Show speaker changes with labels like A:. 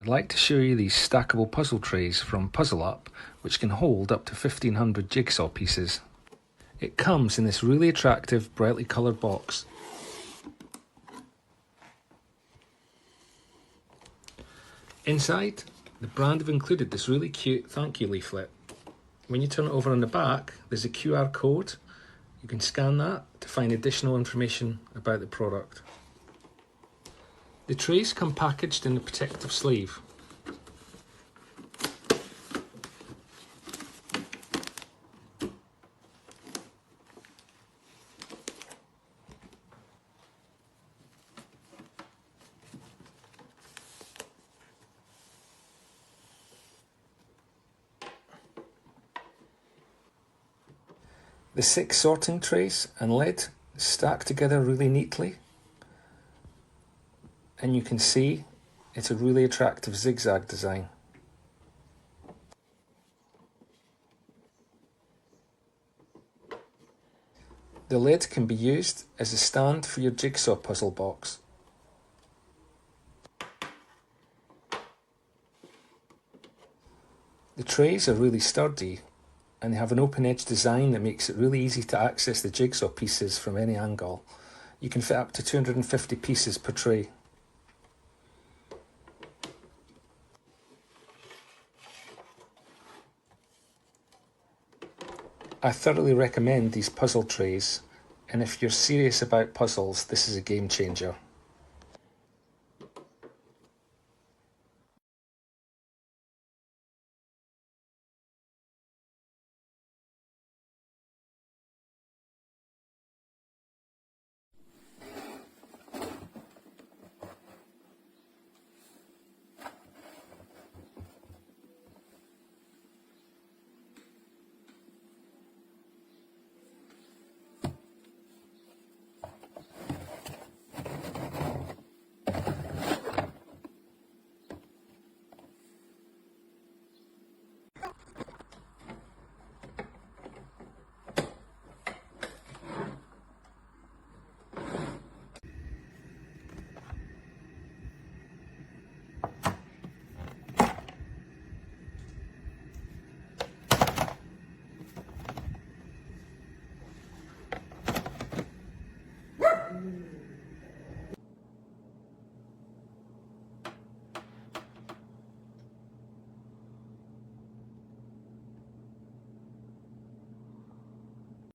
A: I'd like to show you these stackable puzzle trays from Puzzlup, which can hold up to 1500 jigsaw pieces. It comes in this really attractive, brightly coloured box. Inside, the brand have included this really cute thank you leaflet. When you turn it over on the back, there's a QR code. You can scan that to find additional information about the product. The trays come packaged in a protective sleeve. The 6 sorting trays and lid stack together really neatly, and you can see it's a really attractive zigzag design. The lid can be used as a stand for your jigsaw puzzle box. The trays are really sturdy and they have an open edge design that makes it really easy to access the jigsaw pieces from any angle. You can fit up to 250 pieces per tray. I thoroughly recommend these puzzle trays, and if you're serious about puzzles, this is a game changer.